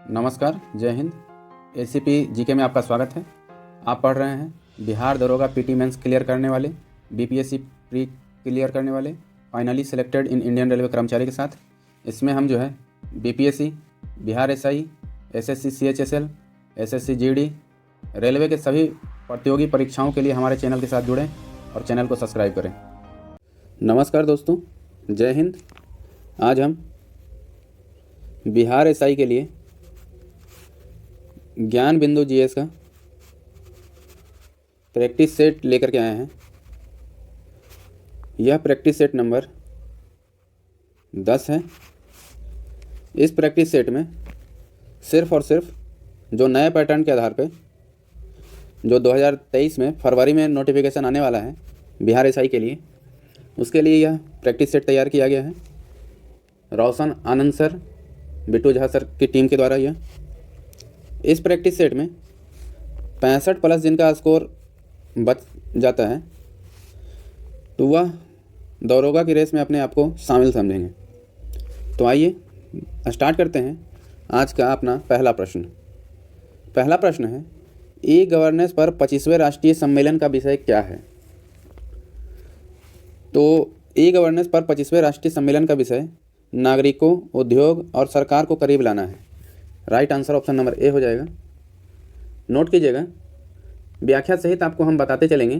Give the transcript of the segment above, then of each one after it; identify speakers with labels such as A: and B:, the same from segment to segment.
A: नमस्कार, जय Hind. ACP GK में आपका स्वागत है। आप पढ़ रहे हैं बिहार दरोगा पीटी मेंस क्लियर करने वाले, बीपीएससी प्री क्लियर करने वाले, finally selected in Indian railway कर्मचारी के साथ। इसमें हम जो है BPSC, Bihar SI, SSC CHSL, SSC GD, railway के सभी प्रतियोगी परीक्षाओं के लिए हमारे चैनल के साथ जुड़ें और चैनल को सब्सक्राइब करें। नमस्कार दोस्तों, जय हिंद। आज हम बिहार एसआई के लिए ज्ञान बिंदु जीएस का प्रैक्टिस सेट लेकर के आए हैं। यह प्रैक्टिस सेट नंबर 10 है। इस प्रैक्टिस सेट में सिर्फ और सिर्फ जो नए पैटर्न के आधार पे जो 2023 में फरवरी में नोटिफिकेशन आने वाला है बिहार एसआई के लिए, उसके लिए यह प्रैक्टिस सेट तैयार किया गया है। रोशन आनंद सर, बिट्टू झा सर की टीम के द्वारा यह इस प्रैक्टिस सेट में 65+ जिनका स्कोर बच जाता है तो वह दरोगा की रेस में अपने आप को शामिल समझेंगे। तो आइए स्टार्ट करते हैं आज का अपना पहला प्रश्न। पहला प्रश्न है, ई गवर्नेंस पर 25वें राष्ट्रीय सम्मेलन का विषय क्या है? तो ई गवर्नेंस पर 25वें राष्ट्रीय सम्मेलन का विषय नागरिकों, उद्योग और सरकार को करीब लाना है। Right answer option number A हो जाएगा। नोट कीजिएगा, व्याख्या सहित आपको हम बताते चलेंगे।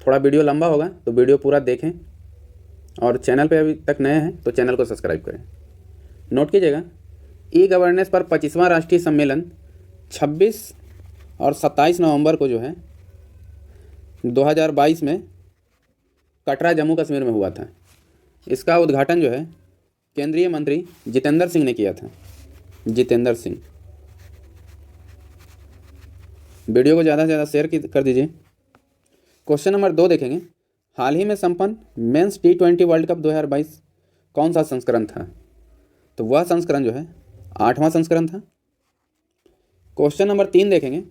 A: थोड़ा वीडियो लंबा होगा तो वीडियो पूरा देखें और चैनल पे अभी तक नए हैं तो चैनल को सब्सक्राइब करें। नोट कीजिएगा, ई गवर्नेंस पर 25वां राष्ट्रीय सम्मेलन 26 और 27 नवंबर को जो है 2022 में कटरा जम्मू कश्मीर में हुआ था। इसका उद्घाटन जो है केंद्रीय मंत्री जितेंद्र सिंह ने किया था। जितेंद्र सिंह। वीडियो को ज़्यादा से ज़्यादा शेयर कर दीजिए। क्वेश्चन नंबर 2 देखेंगे, हाल ही में संपन्न मेंस T20 वर्ल्ड कप 2022 कौन सा संस्करण था? तो वह संस्करण जो है 8वां संस्करण था। क्वेश्चन नंबर 3 देखेंगे,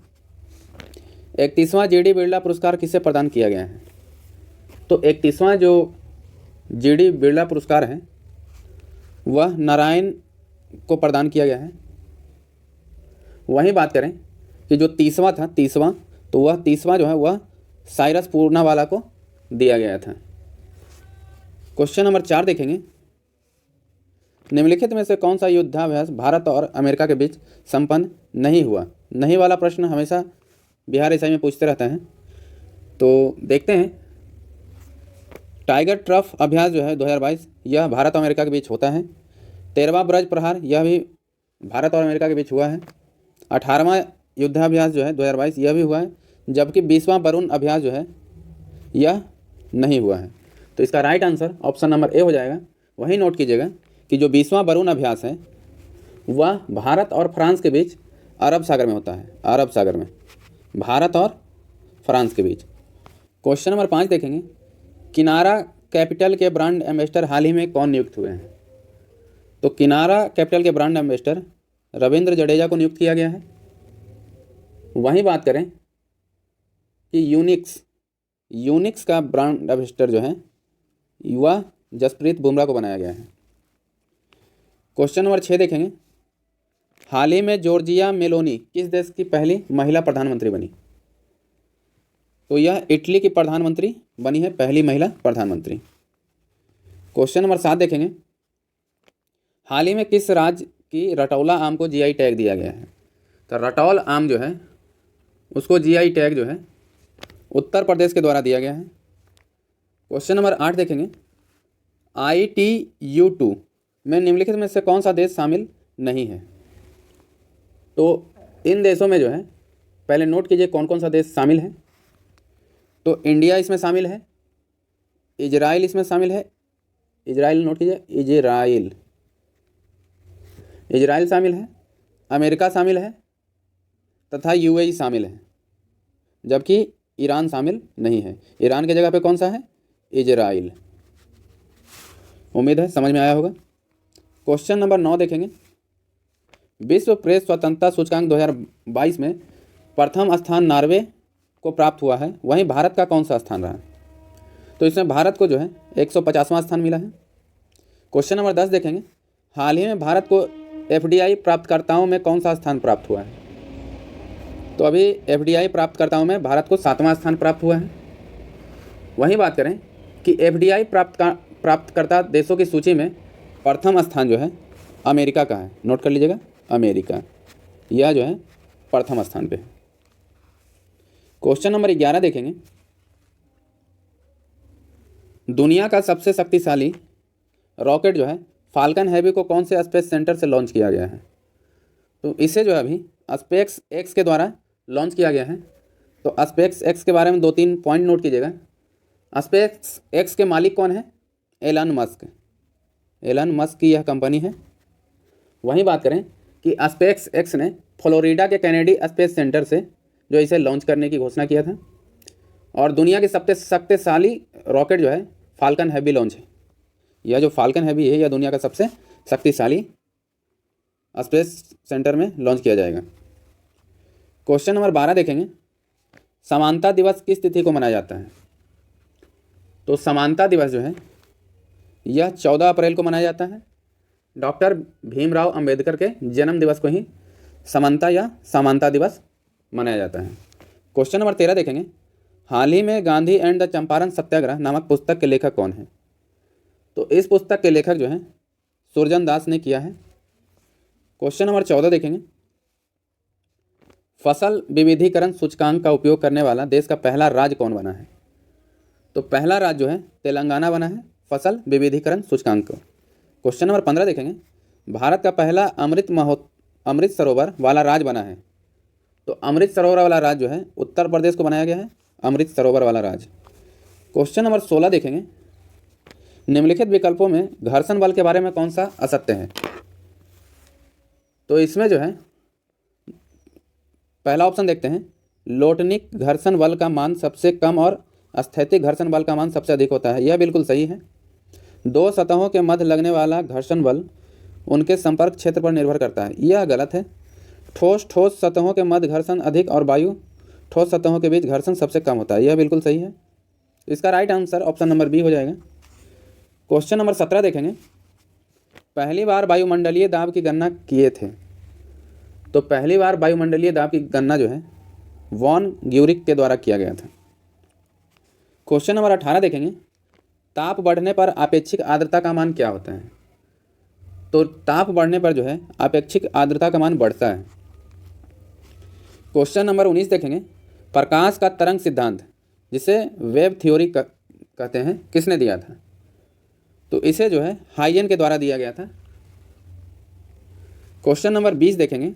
A: 31वां जीडी बिरला पुरस्कार किसे प्रदान किया गया है? तो 31वां जो जीडी बिरला पुरस्कार है वह नारायण को प्रदान किया गया है। वहीं बात करें कि जो 30वां था, तो वह 30वां जो है वह साइरस पूर्नावाला को दिया गया था। क्वेश्चन नंबर 4 देखेंगे, निम्नलिखित में से कौन सा युद्धाभ्यास भारत और अमेरिका के बीच संपन्न नहीं हुआ? नहीं वाला प्रश्न हमेशा बिहार एसआई में पूछते रहता है। तो देखते हैं, टाइगर ट्रफ अभ्यास जो है 2022 यह भारत और अमेरिका के बीच होता है। 13वां ब्रज प्रहार यह भी भारत और अमेरिका के बीच हुआ है। 18वां युद्धाभ्यास जो है 2022 यह भी हुआ है, जबकि 20वां वरुण अभ्यास जो है यह नहीं हुआ है। तो इसका right answer option number A हो जाएगा। वहीं नोट कीजिएगा कि जो 20वां वरुण अभ्यास है वह भारत और फ्रांस के बीच अरब सागर में होता है। अरब सागर में भारत और फ्रांस के बीच। क्वेश्चन नंबर 5 देखेंगे, किनारा कैपिटल के ब्रांड एम्बेसडर हाल ही में कौन नियुक्त हुए हैं? तो किनारा कैपिटल के ब्रांड एम्बेसडर रविंद्र जडेजा को नियुक्त किया गया है। वहीं बात करें कि यूनिक्स का ब्रांड एम्बेसडर जो है वह जसप्रीत बुमराह को बनाया गया है। क्वेश्चन नंबर 6 देखेंगे, हाल ही में जॉर्जिया मेलोनी किस देश की पहली महिला प्रधानमंत्री बनी? तो यह इटली की प्रधानमंत्री बनी है, पहली महिला प्रधानमंत्री। क्वेश्चन नंबर 7 देखेंगे, हाल ही में किस राज्य की रटौला आम को जीआई टैग दिया गया है? तो रटौल आम जो है उसको जीआई टैग जो है उत्तर प्रदेश के द्वारा दिया गया है। क्वेश्चन नंबर 8 देखेंगे, ITU-2 में निम्नलिखित में से कौन सा देश शामिल नहीं है? तो इन देशों में जो है पहले नोट कीजिए कौन कौन सा देश शामिल है। तो इंडिया इसमें शामिल है, इजराइल इसमें शामिल है। इजराइल नोट कीजिए, इजराइल शामिल है, अमेरिका शामिल है तथा UAE शामिल है, जबकि ईरान शामिल नहीं है। ईरान की जगह पे कौन सा है? इजराइल। उम्मीद है समझ में आया होगा। क्वेश्चन नंबर 9 देखेंगे, विश्व प्रेस स्वतंत्रता सूचकांक 2022 में प्रथम स्थान नॉर्वे को प्राप्त हुआ है, वहीं भारत का कौन सा स्थान रहा? तो इसमें भारत को जो है 150वां स्थान मिला है। क्वेश्चन नंबर 10 देखेंगे, हाल ही में भारत को एफडीआई प्राप्तकर्ताओं में कौन सा स्थान प्राप्त हुआ है? तो अभी एफडीआई प्राप्तकर्ताओं में भारत को 7वां स्थान प्राप्त हुआ है। वहीं बात करें कि एफडीआई प्राप्तकर्ता देशों की सूची में प्रथम स्थान जो है अमेरिका का है। नोट कर लीजिएगा, अमेरिका यह जो है प्रथम स्थान पे है। क्वेश्चन नंबर 11 देखेंगे। दुनिया का सबसे शक्तिशाली रॉकेट जो है फाल्कन हैवी को कौन से स्पेस सेंटर से लॉन्च किया गया है? तो इसे जो है अभी स्पेस एक्स के द्वारा लॉन्च किया गया है। तो स्पेस एक्स के बारे में 2-3 पॉइंट नोट कीजिएगा। स्पेस एक्स के मालिक कौन है? Elon Musk. एलन मस्क की यह कंपनी है। वहीं बात करें कि स्पेस एक्स ने फ्लोरिडा के कैनेडी स्पेस सेंटर से जो इसे लॉन्च करने की घोषणा किया था। और दुनिया की सबसे शक्तिशाली रॉकेट जो है फाल्कन हैवी लॉन्च है। यह जो फाल्कन हैवी है यह दुनिया का सबसे शक्तिशाली स्पेस सेंटर में लॉन्च किया जाएगा। क्वेश्चन नंबर 12 देखेंगे। समानता दिवस किस तिथि को मनाया जाता है? तो समानता दिवस जो है यह 14 अप्रैल को मनाया जाता है। डॉक्टर भीमराव अंबेडकर के जन्म दिवस को ही समानता या समानता दिवस मनाया जाता है। क्वेश्चन नंबर 13 देखेंगे। हाल ही में गांधी एंड द चंपारण सत्याग्रह नामक पुस्तक के लेखक कौन है? तो इस पुस्तक के लेखक जो हैं सुरजन दास ने किया है। क्वेश्चन नंबर 14 देखेंगे। फसल विविधीकरण सूचकांक का उपयोग करने वाला देश का पहला राज्य कौन बना है? तो पहला राज्य जो है तेलंगाना बना है फसल विविधीकरण सूचकांक। क्वेश्चन नंबर 15 देखेंगे। भारत का पहला अमृत सरोवर वाला राज्य बना है। तो अमृत सरोवर वाला राज्य जो है उत्तर प्रदेश को बनाया गया है, अमृत सरोवर वाला राज्य। क्वेश्चन नंबर 16 देखेंगे। निम्नलिखित विकल्पों में घर्षण बल के बारे में कौन सा असत्य है? तो इसमें जो है पहला ऑप्शन देखते हैं। लोटनिक घर्षण बल का मान सबसे कम और स्थैतिक घर्षण बल का मान सबसे अधिक होता है। यह बिल्कुल सही है। दो सतहों के मध्य लगने वाला घर्षण बल उनके संपर्क क्षेत्र पर निर्भर करता है। यह गलत है। ठोस सतहों के मध्य घर्षण अधिक और वायु ठोस सतहों के बीच घर्षण सबसे कम होता है। यह बिल्कुल सही है। इसका right answer option number B हो जाएगा। क्वेश्चन नंबर 17 देखेंगे। पहली बार वायुमंडलीय दाब की गणना किए थे। तो पहली बार वायुमंडलीय दाब की गणना जो है वॉन ग्यूरिक के द्वारा किया गया था। क्वेश्चन नंबर 18 देखेंगे। ताप बढ़ने पर आपेक्षिक आर्द्रता का मान क्या होता है? तो ताप बढ़ने पर जो है आपेक्षिक आर्द्रता का मान बढ़ता है। क्वेश्चन नंबर 19 देखेंगे। प्रकाश का तरंग सिद्धांत जिसे वेव थ्योरी कहते हैं किसने दिया था? तो इसे जो है हाइजेन के द्वारा दिया गया था। क्वेश्चन नंबर 20 देखेंगे।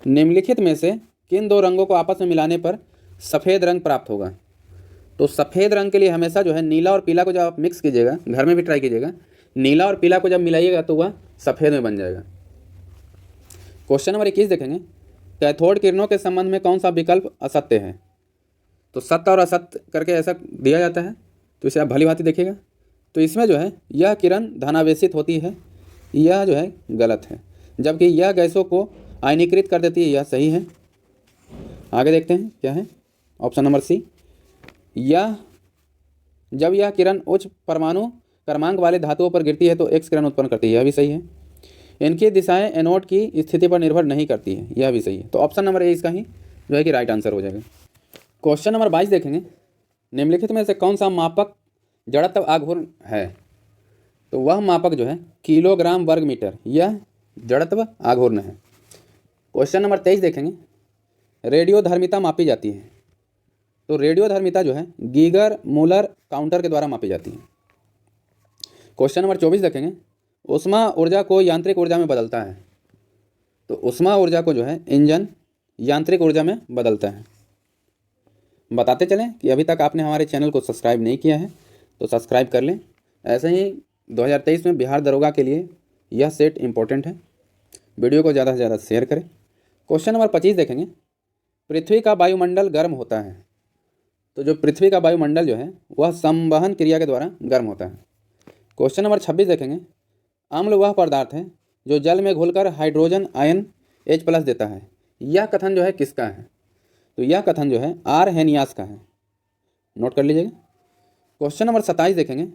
A: निम्नलिखित में से किन दो रंगों को आपस में मिलाने पर सफ़ेद रंग प्राप्त होगा? तो सफ़ेद रंग के लिए हमेशा जो है नीला और पीला को जब आप मिक्स कीजिएगा, घर में भी ट्राई कीजिएगा, नीला और पीला को जब मिलाइएगा तो वह सफ़ेद में बन जाएगा। क्वेश्चन नंबर 21 देखेंगे। कैथोड किरणों के संबंध में कौन सा विकल्प असत्य है? तो सत्य और असत्य करके ऐसा दिया जाता है, तो इसे आप भली भांति देखिएगा। तो इसमें जो है यह किरण धनावेशित होती है, यह जो है गलत है, जबकि यह गैसों को आयनीकृत कर देती है, यह सही है। आगे देखते हैं क्या है। Option number C. जब यह किरण उच्च परमाणु क्रमांक वाले धातुओं पर गिरती है तो एक्स किरण उत्पन्न करती है, यह भी सही है। इनकी दिशाएं एनोड की स्थिति पर निर्भर नहीं करती है, यह भी सही है। तो ऑप्शन नंबर ए इसका ही जो है कि राइट आंसर हो जाएगा। क्वेश्चन नंबर 22 देखेंगे। निम्नलिखित में से कौन सा मापक जड़त्व आघूर्ण है? तो वह मापक जो है किलोग्राम वर्ग मीटर, यह जड़त्व आघूर्ण है। क्वेश्चन नंबर 23 देखेंगे। रेडियोधर्मिता मापी जाती है। तो रेडियोधर्मिता जो है गीगर मूलर काउंटर के द्वारा मापी जाती है। क्वेश्चन नंबर 24 देखेंगे। ऊष्मा ऊर्जा को यांत्रिक ऊर्जा में बदलता है। तो ऊष्मा ऊर्जा को जो है इंजन यांत्रिक ऊर्जा में बदलता है। बताते चलें कि अभी तक आपने हमारे चैनल को सब्सक्राइब नहीं किया है तो सब्सक्राइब कर लें। ऐसे ही 2023 में बिहार दरोगा के लिए यह सेट इम्पोर्टेंट है। वीडियो को ज़्यादा से ज़्यादा शेयर करें। क्वेश्चन नंबर 25 देखेंगे। पृथ्वी का वायुमंडल गर्म होता है। तो जो पृथ्वी का वायुमंडल जो है वह संवहन क्रिया के द्वारा गर्म होता है। क्वेश्चन नंबर 26 देखेंगे। अम्ल वह पदार्थ है जो जल में घुलकर हाइड्रोजन आयन H+ देता है। यह कथन जो है किसका है? तो यह कथन जो है आरहेनियास का है। नोट कर लीजिएगा। क्वेश्चन नंबर 27 देखेंगे।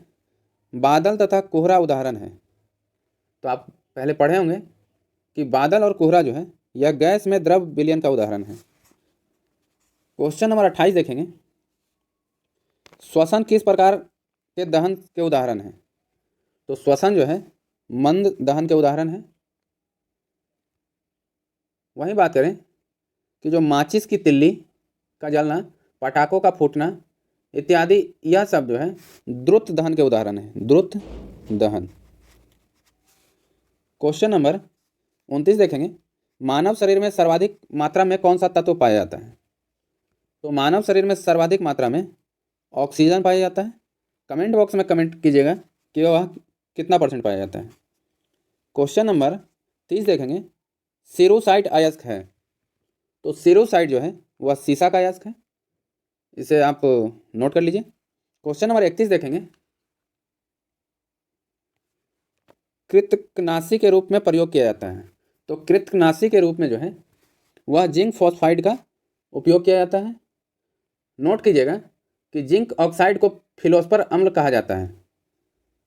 A: बादल तथा कोहरा उदाहरण है। तो आप पहले पढ़े होंगे कि बादल और कोहरा जो है यह गैस में द्रव विलयन का उदाहरण है। क्वेश्चन नंबर 28 देखेंगे, श्वसन किस प्रकार के दहन के उदाहरण है? तो श्वसन जो है मंद दहन के उदाहरण है। वहीं बात करें कि जो माचिस की तिल्ली का जलना, पटाखों का फूटना इत्यादि, यह सब जो है द्रुत दहन के उदाहरण है, द्रुत दहन। क्वेश्चन नंबर 29 देखेंगे, मानव शरीर में सर्वाधिक मात्रा में कौन सा तत्व पाया जाता है? तो मानव शरीर में सर्वाधिक मात्रा में ऑक्सीजन पाया जाता है। कमेंट बॉक्स में कमेंट कीजिएगा कि वह कितना % पाया जाता है। क्वेश्चन नंबर 30 देखेंगे, सीरोसाइट अयस्क है। तो सीरोसाइट जो है वह सीसा का अयस्क है, इसे आप नोट कर लीजिए। क्वेश्चन नंबर 31 देखेंगे, कृतकनाशी के रूप में प्रयोग किया जाता है। तो कृतकनाशी के रूप में जो है वह जिंक फॉस्फाइड का उपयोग किया जाता है। नोट कीजिएगा कि जिंक ऑक्साइड को फिलोस्पर अम्ल कहा जाता है।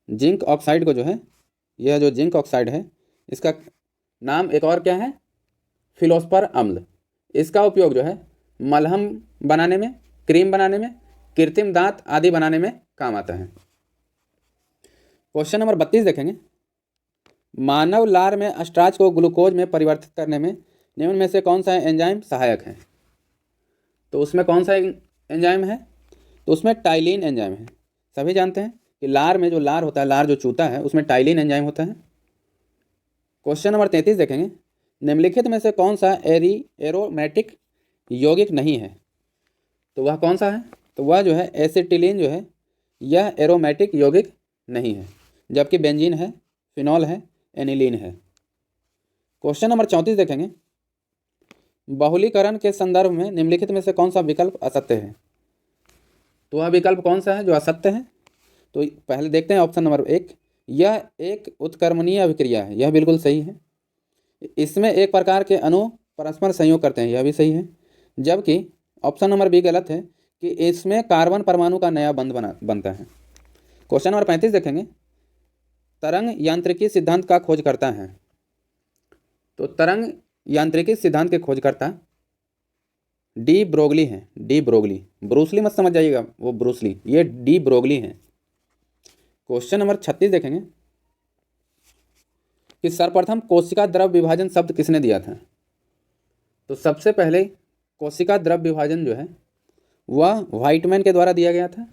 A: जिंक ऑक्साइड को जो है, यह जो जिंक ऑक्साइड है इसका नाम एक और क्या है? फिलोस्पर अम्ल। इसका उपयोग जो है मलहम बनाने में, क्रीम बनाने में, कृत्रिम दांत आदि बनाने में काम आता है। क्वेश्चन नंबर 32 देखेंगे, मानव लार में स्टार्च को ग्लूकोज में परिवर्तित करने में निम्न में से कौन सा एंजाइम सहायक है? तो उसमें कौन सा एंजाइम है? तो उसमें टाइलिन एंजाइम है। सभी जानते हैं कि लार में जो लार होता है, लार जो चूता है, उसमें टाइलिन एंजाइम होता है। क्वेश्चन नंबर 33 देखेंगे, निम्नलिखित में से कौन सा एरोमेटिक यौगिक नहीं है? तो वह कौन सा है? तो वह जो है एसिटिलीन जो है यह एरोमेटिक यौगिक नहीं है, जबकि बेंजीन है, फिनॉल है, एनिलीन है। क्वेश्चन नंबर 34 देखेंगे, बहुलीकरण के संदर्भ में निम्नलिखित में से कौन सा विकल्प असत्य है? तो वह विकल्प कौन सा है जो असत्य है? तो पहले देखते हैं ऑप्शन नंबर 1, यह एक उत्क्रमणीय अभिक्रिया है, यह बिल्कुल सही है। इसमें एक प्रकार के अणु परस्पर संयोग करते हैं, यह भी सही है। जबकि ऑप्शन नंबर बी गलत है कि इसमें कार्बन परमाणु का नया बंध बनता है। क्वेश्चन नंबर 35 देखेंगे, तरंग यांत्रिकी सिद्धांत का खोजकर्ता है। तो तरंग यांत्रिकी सिद्धांत के खोजकर्ता डी ब्रोगली हैं। डी ब्रोगली, ब्रूसली मत समझ जाइएगा, वो ब्रूसली, ये डी ब्रोगली हैं। क्वेश्चन नंबर 36 देखेंगे कि सर्वप्रथम कोशिका द्रव विभाजन शब्द किसने दिया था? तो सबसे पहले कोशिका द्रव विभाजन जो है वह व्हाइटमैन के द्वारा दिया गया था।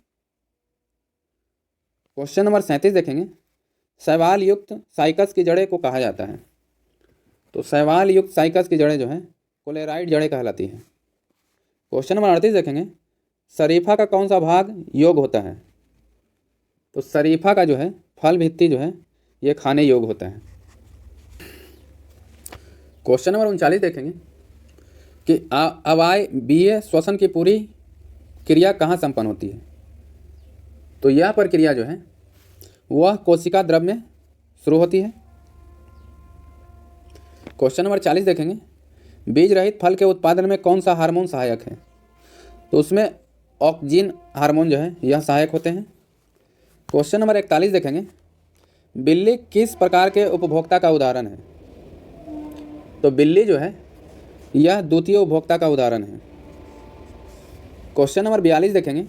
A: क्वेश्चन नंबर 37 देखेंगे, शैवाल युक्त साइकस की जड़ें को कहा जाता है। तो शैवाल युक्त साइकस की जड़ें जो हैं कोलेराइड जड़ें कहलाती हैं। क्वेश्चन नंबर 38 देखेंगे, शरीफा का कौन सा भाग योग होता है? तो शरीफा का जो है फल भित्ति जो है ये खाने योग्य होता है। क्वेश्चन नंबर 39 देखेंगे कि अवायवीय श्वसन की पूरी क्रिया कहाँ संपन्न होती है? तो यह प्रक्रिया जो है वह कोशिका द्रव में शुरू होती है। क्वेश्चन नंबर 40 देखेंगे, बीज रहित फल के उत्पादन में कौन सा हार्मोन सहायक है? तो उसमें ऑक्जिन हार्मोन जो है यह सहायक होते हैं। क्वेश्चन नंबर 41 देखेंगे, बिल्ली किस प्रकार के उपभोक्ता का उदाहरण है? तो बिल्ली जो है यह द्वितीय उपभोक्ता का उदाहरण है। क्वेश्चन नंबर 42 देखेंगे,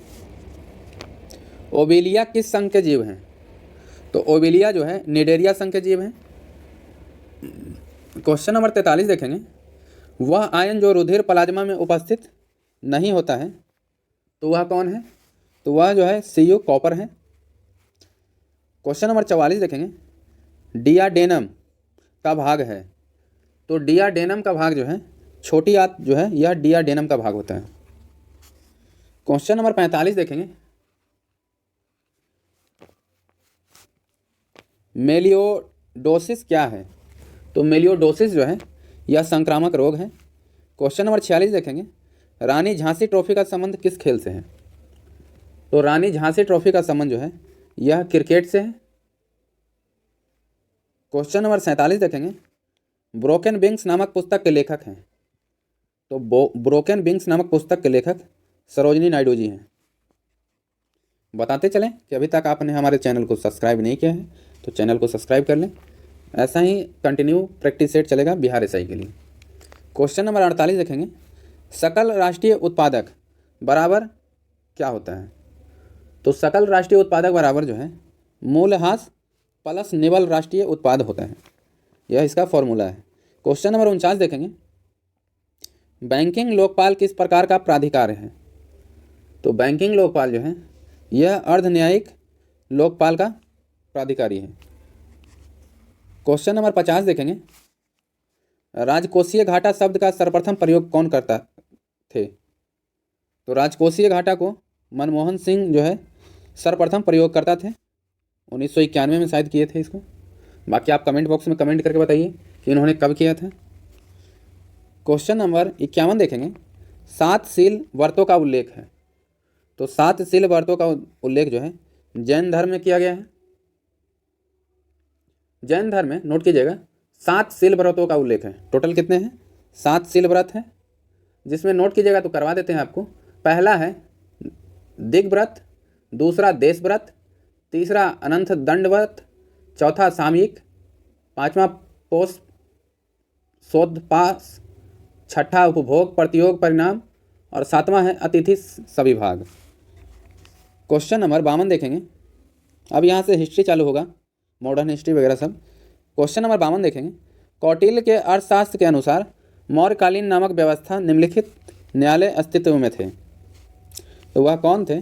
A: ओबेलिया किस संघ के जीव हैं? तो ओबेलिया जो है निडेरिया संघ के जीव हैं। क्वेश्चन नंबर 43 देखेंगे, वह आयन जो रुधिर प्लाज्मा में उपस्थित नहीं होता है तो वह कौन है? तो वह जो है Cu कॉपर है। क्वेश्चन नंबर 44 देखेंगे, डियाडेनम का भाग है। तो डियाडेनम का भाग जो है छोटी आंत जो है यह डियाडेनम का भाग होता है। क्वेश्चन नंबर 45 देखेंगे, मेलियोडोसिस क्या है? तो मेलियोडोसिस जो है यह संक्रामक रोग है। क्वेश्चन नंबर 46 देखेंगे, रानी झांसी ट्रॉफी का संबंध किस खेल से है? तो रानी झांसी ट्रॉफी का संबंध जो है यह क्रिकेट से है। क्वेश्चन नंबर 47 देखेंगे, ब्रोकन विंग्स नामक पुस्तक के लेखक हैं। तो ब्रोकन विंग्स नामक पुस्तक के लेखक सरोजिनी नायडू जी हैं। बताते चलें कि अभी तक आपने हमारे चैनल को सब्सक्राइब नहीं किया है तो चैनल को सब्सक्राइब कर लें, ऐसा ही कंटिन्यू प्रैक्टिस सेट चलेगा बिहार एसआई के लिए। क्वेश्चन नंबर 48 देखेंगे, सकल राष्ट्रीय उत्पादक बराबर क्या होता है? तो सकल राष्ट्रीय उत्पादक बराबर जो है मूल्यह्रास प्लस निवल राष्ट्रीय उत्पाद होता है, यह इसका फॉर्मूला है। क्वेश्चन नंबर 49 देखेंगे, बैंकिंग लोकपाल किस प्रकार का प्राधिकार है? तो बैंकिंग लोकपाल जो है यह अर्ध न्यायिक लोकपाल का प्राधिकारी है। क्वेश्चन नंबर 50 देखेंगे, राजकोषीय घाटा शब्द का सर्वप्रथम प्रयोग कौन करता थे? तो राजकोषीय घाटा को मनमोहन सिंह जो है सर्वप्रथम प्रयोग करता थे, 1991 में शायद किए थे इसको। बाकी आप कमेंट बॉक्स में कमेंट करके बताइए कि इन्होंने कब किया था। क्वेश्चन नंबर 51 देखेंगे, 7 शील व्रतों का उल्लेख है। तो 7 शील व्रतों का उल्लेख जो है जैन धर्म में किया गया है। जैन धर्म में नोट कीजिएगा 7 शील व्रतों का उल्लेख है। टोटल कितने हैं? 7 शील व्रत है, जिसमें नोट कीजिएगा तो करवा देते हैं आपको। पहला है दिग्व्रत, दूसरा देश व्रत, तीसरा अनंत दंड व्रत, चौथा सामयिक, पांचवा पोष शोधपास, छठा उपभोग प्रतियोग परिणाम और सातवां है अतिथि सविभाग। क्वेश्चन नंबर 52 देखेंगे। अब यहाँ से हिस्ट्री चालू होगा, मॉडर्न हिस्ट्री वगैरह सब। क्वेश्चन नंबर 52 देखेंगे, कौटिल्य के अर्थशास्त्र के अनुसार मौर्यकालीन नामक व्यवस्था निम्नलिखित न्यायालय अस्तित्व में थे। तो वह कौन थे?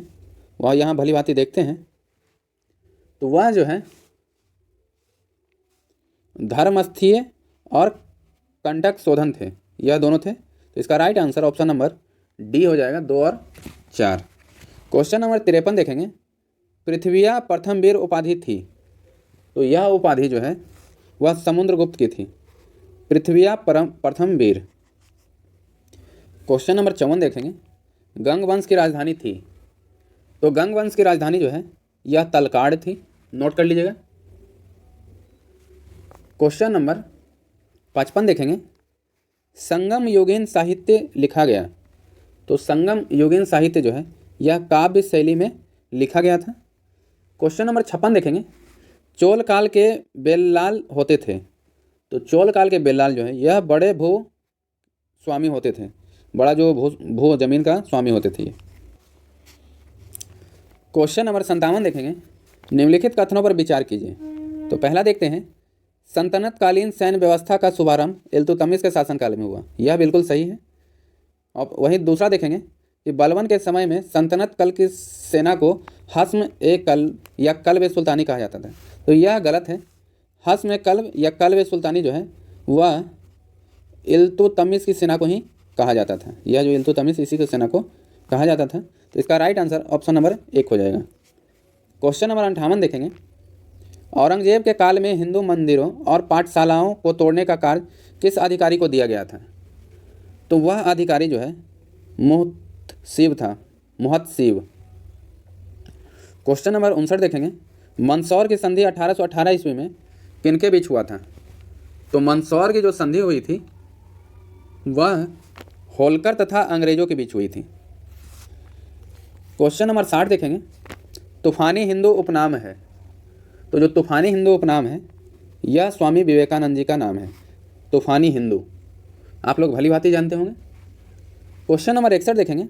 A: वह यहाँ भली भांति देखते हैं। तो वह जो है धर्मस्थीय और कंटक शोधन थे, यह दोनों थे। तो इसका right answer option number D हो जाएगा, 2 और 4। क्वेश्चन नंबर 53 देखेंगे, पृथ्विया प्रथम वीर उपाधि थी। तो यह उपाधि जो है वह समुद्रगुप्त की थी, पृथ्विया प्रथम वीर। क्वेश्चन नंबर 54 देखेंगे, गंग वंश की राजधानी थी। तो गंग वंश की राजधानी जो है यह तलकाड़ थी, नोट कर लीजिएगा। क्वेश्चन नंबर 55 देखेंगे, संगम योगीन साहित्य लिखा गया। तो संगम योगीन साहित्य जो है यह काव्य शैली में लिखा गया था। क्वेश्चन नंबर 56 देखेंगे, चोल काल के बेल्लाल होते थे। तो चोल काल के बेल्लाल जो है यह बड़े भू स्वामी होते थे, बड़ा जो भू जमीन का स्वामी होते थे ये। क्वेश्चन नंबर 57 देखेंगे, निम्नलिखित कथनों पर विचार कीजिए। तो पहला देखते हैं, सल्तनत कालीन सैन्य व्यवस्था का शुभारंभ इल्तुतमिश के शासनकाल में हुआ, यह बिल्कुल सही है। और वहीं दूसरा देखेंगे कि बलबन के समय में सल्तनत कल की सेना को हस्म ए कल्ब या कल्ब ए सुल्तानी कहा जाता था। तो यह गलत है। हस्म ए कल्ब या कल्ब ए सुल्तानी जो है वह इल्तुतमिश की सेना को ही कहा जाता था। यह जो इल्तुतमिश इसी की सेना को कहा जाता था। तो इसका राइट आंसर ऑप्शन नंबर 1 हो जाएगा। क्वेश्चन नंबर 58 देखेंगे, औरंगजेब के काल में हिंदू मंदिरों और पाठशालाओं को तोड़ने का कार्य किस अधिकारी को दिया गया था? तो वह अधिकारी जो है मुहतसिब था, मुहतसिब। क्वेश्चन नंबर 59 देखेंगे, मंदसौर की संधि 1818 ईस्वी में किनके बीच हुआ था? तो मंदसौर की जो संधि हुई थी वह होलकर तथा अंग्रेजों के बीच हुई थी। क्वेश्चन नंबर 60 देखेंगे, तूफानी हिंदू उपनाम है। तो जो तूफानी हिंदू उपनाम है यह स्वामी विवेकानंद जी का नाम है, तूफानी हिंदू। आप लोग भली भांति जानते होंगे। क्वेश्चन नंबर 61 देखेंगे,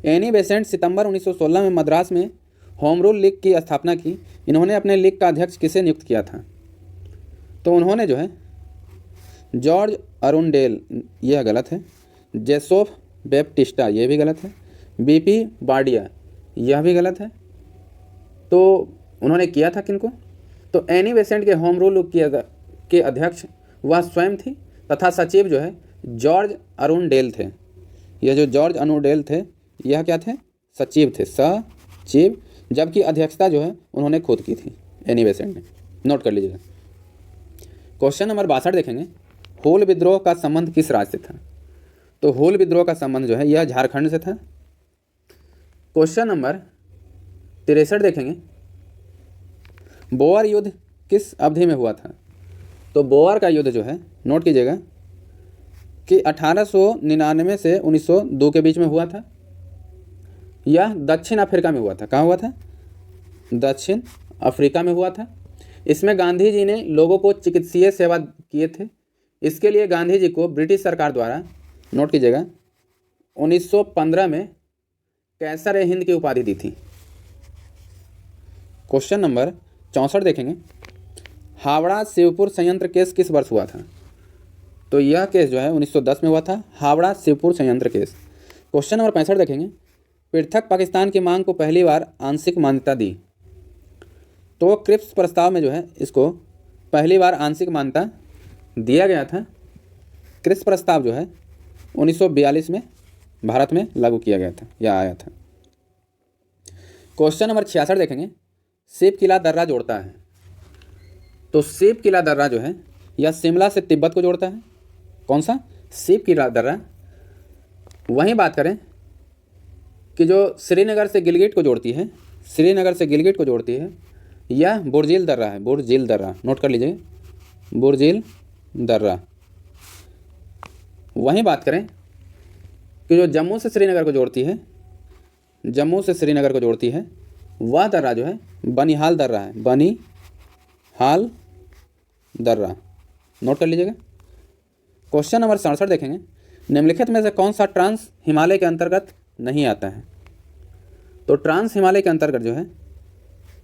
A: एनी बेसेंट सितंबर 1916 में मद्रास में होम रूल लीग की स्थापना की। इन्होंने अपने लीग का अध्यक्ष किसे नियुक्त किया था? तो उन्होंने जो है जॉर्ज अरुंडेल, यह गलत है। जेसोफ बैप्टिस्टा, यह भी गलत है। बीपी बार्डिया, यह भी गलत है। तो उन्होंने किया था किनको? तो एनी बेसेंट के होम रूल के अध्यक्ष वह स्वयं थी तथा सचिव जो है जॉर्ज अरुंडेल थे। यह जो जॉर्ज अरुंडेल थे यह क्या थे? सचिव थे, सचिव। जबकि अध्यक्षता जो है उन्होंने खुद की थी, एनी बेसेंट ने। नोट कर लीजिएगा। क्वेश्चन नंबर 62 देखेंगे, हूल विद्रोह का संबंध किस राज्य से था? तो हूल विद्रोह का संबंध जो है यह झारखंड से था। क्वेश्चन नंबर 63 देखेंगे, बोअर युद्ध किस अवधि में हुआ था? तो बोअर का युद्ध जो है नोट कीजिएगा कि 1899 से 1902 के बीच में हुआ था। यह दक्षिण अफ्रीका में हुआ था। कहाँ हुआ था? दक्षिण अफ्रीका में हुआ था। इसमें गांधी जी ने लोगों को चिकित्सीय सेवा किए थे। इसके लिए गांधी जी को ब्रिटिश सरकार द्वारा, नोट कीजिएगा, 1915 में कैसर हिंद की उपाधि दी थी। क्वेश्चन नंबर 64 देखेंगे, हावड़ा शिवपुर संयंत्र केस किस वर्ष हुआ था? तो यह केस जो है 1910 में हुआ था, हावड़ा शिवपुर संयंत्र केस। क्वेश्चन नंबर 65 देखेंगे, पृथक पाकिस्तान की मांग को पहली बार आंशिक मान्यता दी। तो क्रिप्स प्रस्ताव में जो है इसको पहली बार आंशिक मान्यता दिया गया था। क्रिप्स प्रस्ताव जो है 1942 में भारत में लागू किया गया था या आया था। क्वेश्चन नंबर 66 देखेंगे, शिव किला दर्रा जोड़ता है। तो शिव किला दर्रा जो है यह शिमला से तिब्बत को जोड़ता है। कौन सा? शिव किला दर्रा। वहीं बात करें कि जो श्रीनगर से गिलगिट को जोड़ती है, श्रीनगर से गिलगिट को जोड़ती है, यह बुर्जिल दर्रा है, बुर्जिल दर्रा, नोट कर लीजिए, बुर्जिल दर्रा। वहीं बात करें कि जो जम्मू से श्रीनगर को जोड़ती है, जम्मू से श्रीनगर को जोड़ती है, वह दर्रा जो है बनिहाल दर्रा है, बनिहाल दर्रा, नोट कर लीजिएगा। क्वेश्चन नंबर 67 देखेंगे, निम्नलिखित में से कौन सा ट्रांस हिमालय के अंतर्गत नहीं आता है? तो ट्रांस हिमालय के अंतर्गत जो है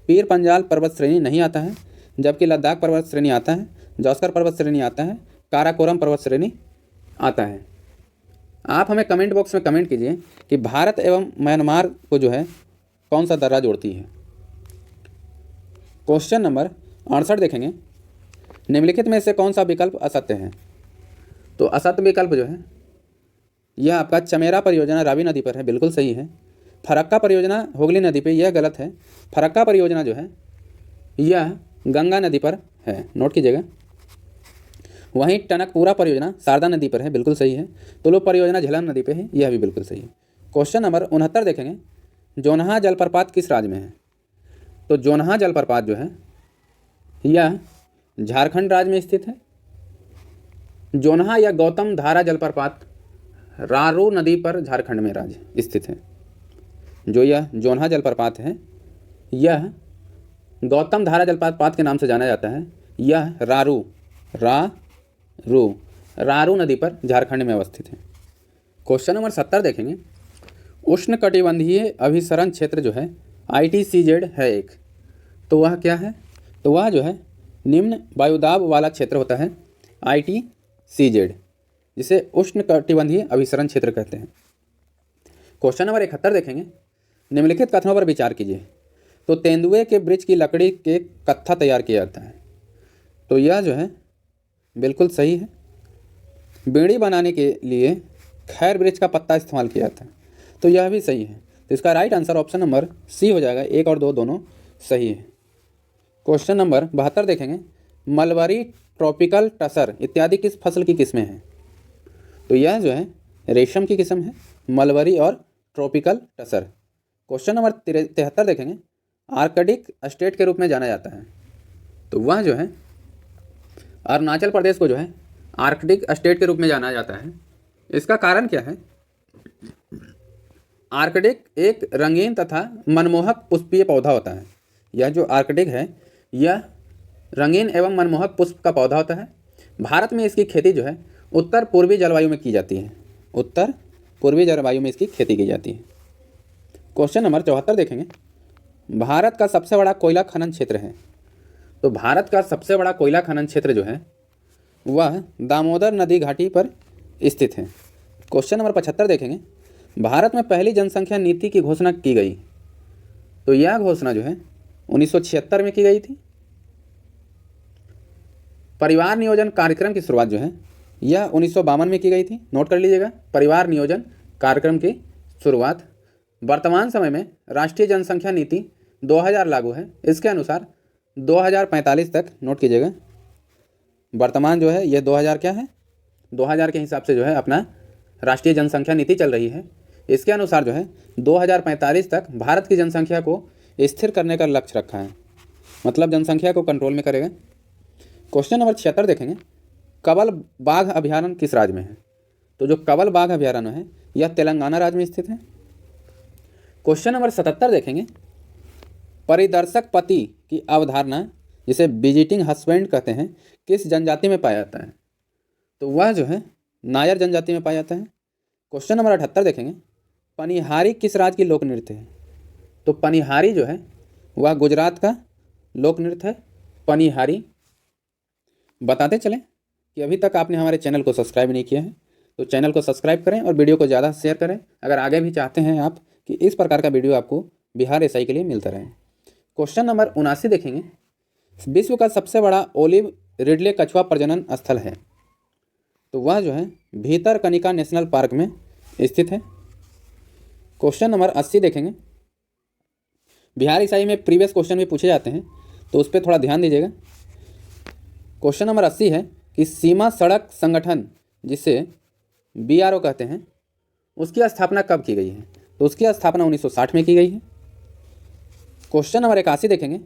A: पीर पंजाल पर्वत श्रेणी नहीं आता है, जबकि लद्दाख पर्वत श्रेणी आता है, जौस्कर पर्वत श्रेणी आता है, काराकोरम पर्वत श्रेणी आता है। आप हमें कमेंट बॉक्स में कमेंट कीजिए कि भारत एवं म्यांमार को जो है कौन सा दर्रा जोड़ती है। क्वेश्चन नंबर 68 देखेंगे, निम्नलिखित में से कौन सा विकल्प असत्य है? तो असत्य विकल्प जो है यह आपका चमेरा परियोजना रावी नदी पर है, बिल्कुल सही है। फरक्का परियोजना हुगली नदी पे, यह गलत है। फरक्का परियोजना जो है यह गंगा नदी पर है, नोट कीजिएगा। वहीं टनकपुरा परियोजना शारदा नदी पर है, बिल्कुल सही है। तुलु परियोजना झेलम नदी पे है, यह भी बिल्कुल सही है। क्वेश्चन नंबर 69 देखेंगे, जोनहा जलप्रपात किस राज्य में है? तो जोनहा जलप्रपात जो है यह झारखंड राज्य में स्थित है। जोनहा या गौतम धारा जलप्रपात रारू नदी पर झारखंड में राज्य स्थित है। जो यह जोनहा जलप्रपात है यह गौतम धारा जलप्रपात के नाम से जाना जाता है। यह रारू नदी पर झारखंड में अवस्थित है। क्वेश्चन नंबर 70 देखेंगे, उष्णकटिबंधीय अभिसरण क्षेत्र जो है ITCZ है एक, तो वह क्या है? तो वह जो है निम्न वायुदाब वाला क्षेत्र होता है ITCZ, जिसे उष्णकटिबंधीय अभिसरण क्षेत्र कहते हैं। क्वेश्चन नंबर 71 देखेंगे, निम्नलिखित कथनों पर विचार कीजिए। तो तेंदुए के वृक्ष की लकड़ी के कत्था तैयार किया जाता है, तो यह जो है बिल्कुल सही है। बीड़ी बनाने के लिए खैर वृक्ष का पत्ता इस्तेमाल किया जाता है, तो यह भी सही है। तो इसका right answer option number C हो जाएगा, 1 और 2 दोनों सही है। क्वेश्चन नंबर 72 देखेंगे, मलबरी, ट्रॉपिकल टसर इत्यादि किस फसल की किस्में हैं? तो यह जो है रेशम की किस्म है, मलबरी और ट्रॉपिकल टसर। क्वेश्चन नंबर 73 देखेंगे, आर्कटिक स्टेट के रूप में जाना जाता है, तो वह जो है अरुणाचल प्रदेश को जो है आर्कटिक स्टेट के रूप में जाना जाता है। इसका कारण क्या है? आर्कटिक एक रंगीन तथा मनमोहक पुष्पीय पौधा होता है। यह जो आर्कटिक है यह रंगीन एवं मनमोहक पुष्प का पौधा होता है। भारत में इसकी खेती जो है उत्तर पूर्वी जलवायु में की जाती है, उत्तर पूर्वी जलवायु में इसकी खेती की जाती है। क्वेश्चन नंबर 74 देखेंगे, भारत का सबसे बड़ा कोयला खनन क्षेत्र है। तो भारत का सबसे बड़ा कोयला खनन क्षेत्र जो है वह दामोदर नदी घाटी पर स्थित है। क्वेश्चन नंबर 75 देखेंगे, भारत में पहली जनसंख्या नीति की घोषणा की गई, तो यह घोषणा जो है 1976 में की गई थी। परिवार नियोजन कार्यक्रम की शुरुआत जो है यह 1952 में की गई थी, नोट कर लीजिएगा। परिवार नियोजन कार्यक्रम की शुरुआत। वर्तमान समय में राष्ट्रीय जनसंख्या नीति 2000 लागू है। इसके अनुसार 2045 तक, नोट कीजिएगा, वर्तमान जो है यह 2000 क्या है, 2000 के हिसाब से जो है अपना राष्ट्रीय जनसंख्या नीति चल रही है। इसके अनुसार जो है 2045 तक भारत की जनसंख्या को स्थिर करने का लक्ष्य रखा है, मतलब जनसंख्या को कंट्रोल में करेगा। क्वेश्चन नंबर 76 देखेंगे, कवल बाघ अभयारण्य किस राज्य में है? तो जो कवल बाघ अभयारण्य है यह तेलंगाना राज्य में स्थित है। क्वेश्चन नंबर 77 देखेंगे, परिदर्शक पति की अवधारणा जिसे विजिटिंग हस्बैंड कहते हैं, किस जनजाति में पाया जाता है? तो वह जो है नायर जनजाति में पाया जाता है। क्वेश्चन नंबर 78 देखेंगे, पनिहारी किस राज्य की लोक नृत्य है? तो पनिहारी जो है वह गुजरात का लोक नृत्य है, पनिहारी। बताते चलें कि अभी तक आपने हमारे चैनल को सब्सक्राइब नहीं किया है तो चैनल को सब्सक्राइब करें और वीडियो को ज़्यादा शेयर करें, अगर आगे भी चाहते हैं आप कि इस प्रकार का वीडियो आपको बिहार एसआई के लिए मिलता रहे। क्वेश्चन नंबर 79 देखेंगे, विश्व का सबसे बड़ा ओलिव रिडले कछुआ प्रजनन स्थल है? तो वह जो है भीतरकनिका नेशनल पार्क में स्थित है। क्वेश्चन नंबर 80 देखेंगे, बिहार ईसाई में प्रीवियस क्वेश्चन भी पूछे जाते हैं तो उस पर थोड़ा ध्यान दीजिएगा। क्वेश्चन नंबर 80 है कि सीमा सड़क संगठन, जिसे BRO कहते हैं, उसकी स्थापना कब की गई है? तो उसकी स्थापना 1960 में की गई है। क्वेश्चन नंबर 81 देखेंगे,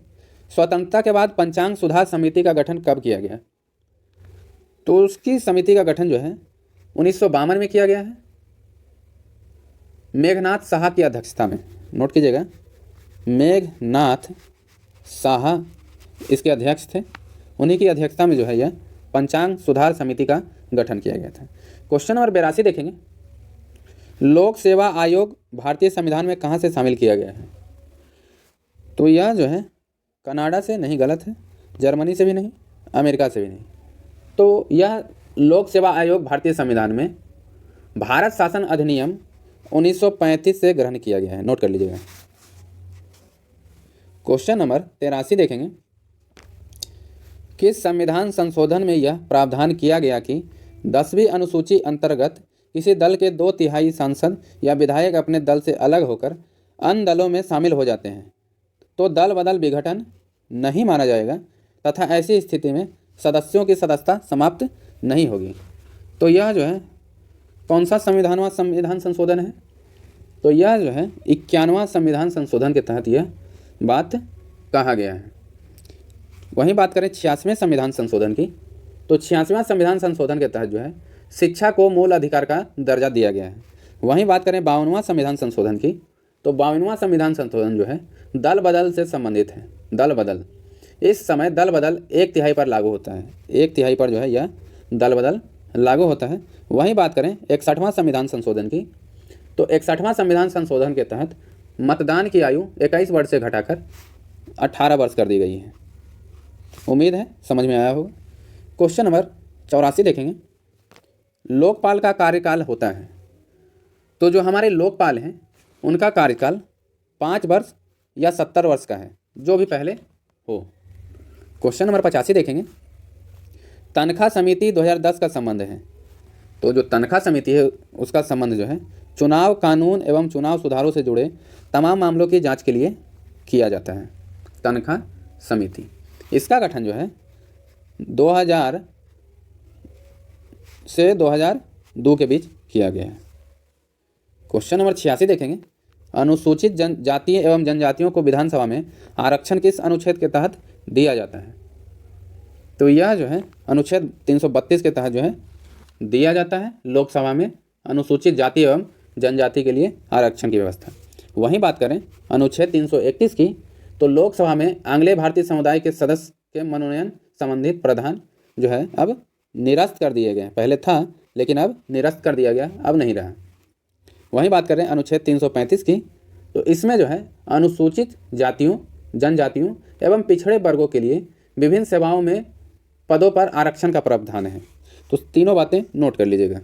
A: स्वतंत्रता के बाद पंचांग सुधार समिति का गठन कब किया गया? तो उसकी समिति का गठन जो है 1952 में किया गया है, मेघनाथ साहा की अध्यक्षता में। नोट कीजिएगा, मेघनाथ साहा इसके अध्यक्ष थे, उन्हीं की अध्यक्षता में जो है यह पंचांग सुधार समिति का गठन किया गया था। क्वेश्चन नंबर 82 देखेंगे, लोक सेवा आयोग भारतीय संविधान में कहाँ से शामिल किया गया है? तो यह जो है कनाडा से नहीं, गलत है, जर्मनी से भी नहीं, अमेरिका से भी नहीं। तो यह लोक सेवा आयोग भारतीय संविधान में भारत शासन अधिनियम 1935 से ग्रहण किया गया है। नोट कर लीजिएगा। क्वेश्चन नंबर 83 देखेंगे, किस संविधान संशोधन में यह प्रावधान किया गया कि 10वीं अनुसूची अंतर्गत किसी दल के 2/3 सांसद या विधायक अपने दल से अलग होकर अन्य दलों में शामिल हो जाते हैं तो दल बदल विघटन नहीं माना जाएगा तथा ऐसी स्थिति में सदस्यों की सदस्यता समाप्त नहीं होगी? तो यह जो है कौन सा संविधान संशोधन है? तो यह जो है 91वां संविधान संशोधन के तहत यह बात कहा गया है। वहीं बात करें 86वें संविधान संशोधन की, तो 86वां संविधान संशोधन के तहत जो है शिक्षा को मूल अधिकार का दर्जा दिया गया है। वहीं बात करें 52वां संविधान संशोधन की, तो 52वां संविधान संशोधन जो है दल बदल से संबंधित है। दल बदल, इस समय दल बदल 1/3 पर लागू होता है, 1/3 पर जो है यह दल बदल लागू होता है। वहीं बात करें 61वां संविधान संशोधन की, तो 61वां संविधान संशोधन के तहत मतदान की आयु 21 वर्ष से घटाकर 18 वर्ष कर दी गई है। उम्मीद है समझ में आया होगा। क्वेश्चन नंबर 84 देखेंगे, लोकपाल का कार्यकाल होता है? तो जो हमारे लोकपाल हैं उनका कार्यकाल 5 वर्ष या 70 वर्ष का है, जो भी पहले हो। क्वेश्चन नंबर 85 देखेंगे, तनख्वाह समिति 2010 का संबंध है? तो जो तनख्वाह समिति है उसका संबंध जो है चुनाव कानून एवं चुनाव सुधारों से जुड़े तमाम मामलों की जांच के लिए किया जाता है। तनख्वाह समिति, इसका गठन जो है 2000 से 2002 के बीच किया गया है। क्वेश्चन नंबर 86 देखेंगे, अनुसूचित जाति एवं जनजातियों को विधानसभा में आरक्षण किस अनुच्छेद के तहत दिया जाता है? तो यह जो है अनुच्छेद 332 के तहत जो है दिया जाता है लोकसभा में अनुसूचित जाति एवं जनजाति के लिए आरक्षण की व्यवस्था। वहीं बात करें अनुच्छेद 331 की, तो लोकसभा में आंग्लेय भारतीय समुदाय के सदस्य के मनोनयन संबंधित प्रावधान जो है अब निरस्त कर दिए गए। पहले था लेकिन अब निरस्त कर दिया गया, अब नहीं रहा। वहीं बात करें अनुच्छेद 335 की, तो इसमें जो है अनुसूचित जातियों, जनजातियों एवं पिछड़े वर्गों के लिए विभिन्न सेवाओं में पदों पर आरक्षण का प्रावधान है। तो तीनों बातें नोट कर लीजिएगा,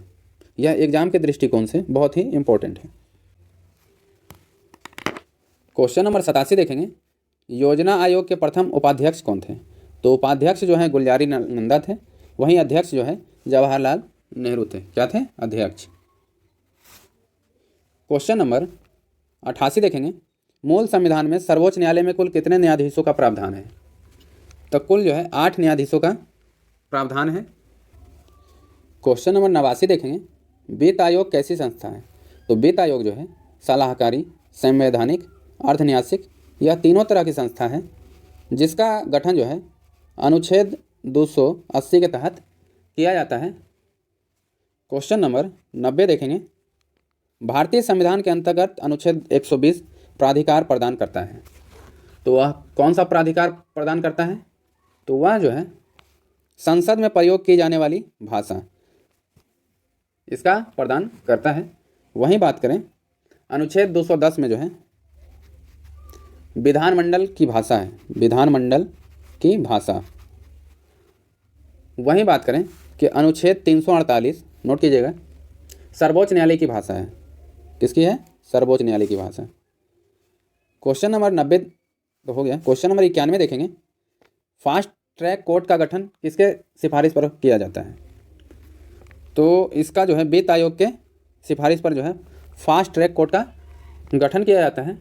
A: यह एग्जाम के दृष्टिकोण से बहुत ही इंपॉर्टेंट है। क्वेश्चन नंबर 87 देखेंगे, योजना आयोग के प्रथम उपाध्यक्ष कौन थे? तो उपाध्यक्ष जो है गुलजारी नंदा थे, वहीं अध्यक्ष जो है जवाहरलाल नेहरू थे। क्या थे? अध्यक्ष। क्वेश्चन नंबर 88 देखेंगे, मूल संविधान में सर्वोच्च न्यायालय में कुल कितने न्यायाधीशों का प्रावधान है? तो कुल जो है 8 न्यायाधीशों का प्रावधान है। क्वेश्चन नंबर 89 देखेंगे, वित्त आयोग कैसी संस्था है? तो वित्त आयोग जो है सलाहकारी, संवैधानिक, अर्धन्यासिक, यह तीनों तरह की संस्था है जिसका गठन जो है अनुच्छेद 280 के तहत किया जाता है। क्वेश्चन नंबर 90 देखेंगे, भारतीय संविधान के अंतर्गत अनुच्छेद 120 प्राधिकार प्रदान करता है। तो वह कौन सा प्राधिकार प्रदान करता है? तो वह जो है संसद में प्रयोग की जाने वाली भाषा इसका प्रदान करता है। वहीं बात करें अनुच्छेद 210 में जो है विधानमंडल की भाषा है, विधानमंडल की भाषा। वहीं बात करें कि अनुच्छेद 348 नोट कीजिएगा सर्वोच्च न्यायालय की भाषा है। किसकी है? सर्वोच्च न्यायालय की भाषा। क्वेश्चन नंबर 90 तो हो गया। क्वेश्चन नंबर 91 देखेंगे फास्ट ट्रैक कोर्ट का गठन किसके सिफारिश पर किया जाता है? तो इसका जो है वित्त आयोग के सिफारिश पर जो है फास्ट ट्रैक कोर्ट का गठन किया जाता है।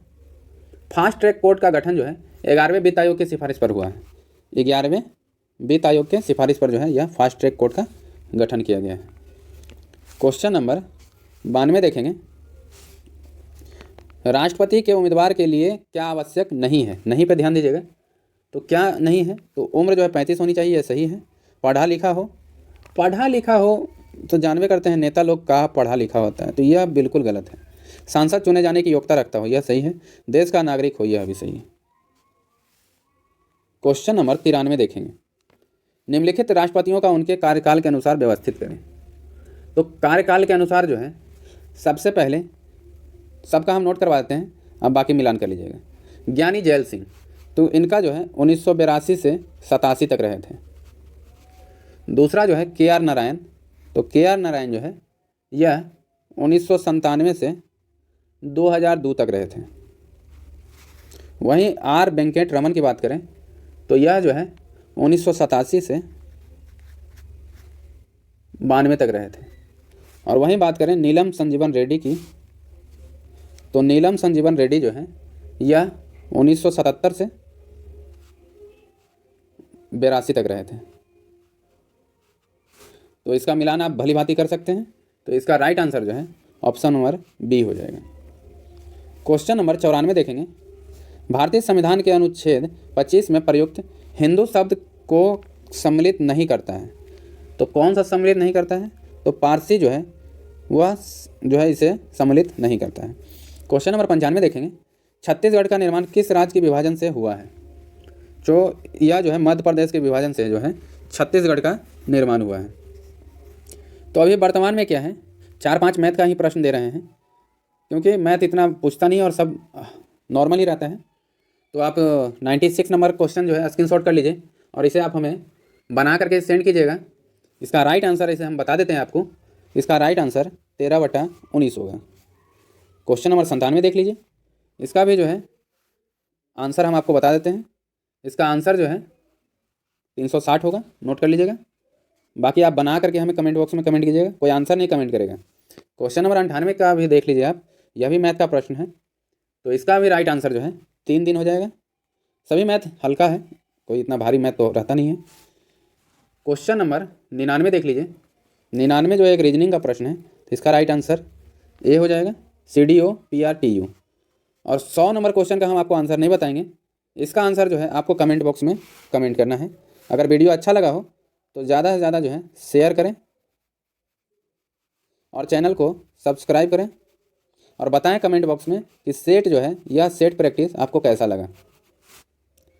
A: फास्ट ट्रैक कोर्ट का गठन जो है 11वें वित्त आयोग के सिफारिश पर हुआ है। 11वें वित्त आयोग के सिफारिश पर जो है यह फास्ट ट्रैक कोर्ट का गठन किया गया है। क्वेश्चन नंबर 92 देखेंगे राष्ट्रपति के उम्मीदवार के लिए क्या आवश्यक नहीं है? नहीं पे ध्यान दीजिएगा। तो क्या नहीं है? तो उम्र जो है 35 होनी चाहिए, सही है। पढ़ा लिखा हो, पढ़ा लिखा हो तो जानवे करते हैं नेता लोग का पढ़ा लिखा होता है, तो यह बिल्कुल गलत है। सांसद चुने जाने की योग्यता रखता हो, यह सही है। देश का नागरिक हो, यह भी सही है। क्वेश्चन नंबर 93 देखेंगे निम्नलिखित राष्ट्रपतियों का उनके कार्यकाल के अनुसार व्यवस्थित करें। तो कार्यकाल के अनुसार जो है सबसे पहले सबका हम नोट करवा देते हैं, अब बाकी मिलान कर लीजिएगा। ज्ञानी जैल सिंह, तो इनका जो है 1982 से 87 तक रहे थे। दूसरा जो है KR नारायण, तो KR नारायण जो है यह 1997 से 2002 तक रहे थे। वहीं R वेंकट रमन की बात करें तो यह जो है 1987 से 92 तक रहे थे। और वहीं बात करें नीलम संजीवन रेड्डी की, तो नीलम संजीवन रेड्डी जो है यह 1977 से 82 तक रहे थे। तो इसका मिलान आप भली भांति कर सकते हैं। तो इसका राइट आंसर जो है ऑप्शन नंबर बी हो जाएगा। क्वेश्चन नंबर 94 देखेंगे भारतीय संविधान के अनुच्छेद 25 में प्रयुक्त हिंदू शब्द को सम्मिलित नहीं करता है। तो कौन सा सम्मिलित नहीं करता है? तो पारसी जो है वह जो है इसे सम्मिलित नहीं करता है। क्वेश्चन नंबर 95 देखेंगे छत्तीसगढ़ का निर्माण किस राज्य के विभाजन से हुआ है? जो यह जो है मध्य प्रदेश के विभाजन से जो है छत्तीसगढ़ का निर्माण हुआ है। तो अभी वर्तमान में क्या है 4-5 मैथ का ही प्रश्न दे रहे हैं, क्योंकि मैथ इतना पूछता नहीं और सब नॉर्मल ही रहता है। तो आप 96 नंबर क्वेश्चन जो है स्क्रीनशॉट कर लीजिए और इसे आप हमें बना करके सेंड कीजिएगा। इसका राइट आंसर इसे हम बता देते हैं आपको, इसका राइट आंसर 13/19 होगा। क्वेश्चन नंबर 97 देख लीजिए, इसका भी जो है आंसर हम आपको बता देते हैं। इसका आंसर जो है 360 होगा, नोट कर लीजिएगा। बाकी आप बना करके हमें कमेंट बॉक्स में कमेंट कीजिएगा, कोई आंसर नहीं कमेंट करेगा। क्वेश्चन नंबर 98 का भी देख लीजिए आप, यह भी मैथ का प्रश्न है। तो इसका भी राइट आंसर जो है 3 दिन हो जाएगा। सभी मैथ हल्का है, कोई इतना भारी मैथ तो रहता नहीं है। क्वेश्चन नंबर 99 देख लीजिए, 99 जो एक रीजनिंग का प्रश्न है, तो इसका राइट आंसर ए हो जाएगा, CDO PRTU। और 100 नंबर क्वेश्चन का हम आपको आंसर नहीं बताएंगे, इसका आंसर जो है आपको कमेंट बॉक्स में कमेंट करना है। अगर वीडियो अच्छा लगा हो तो ज़्यादा से ज़्यादा जो है शेयर करें और चैनल को सब्सक्राइब करें और बताएं कमेंट बॉक्स में कि सेट जो है यह सेट प्रैक्टिस आपको कैसा लगा।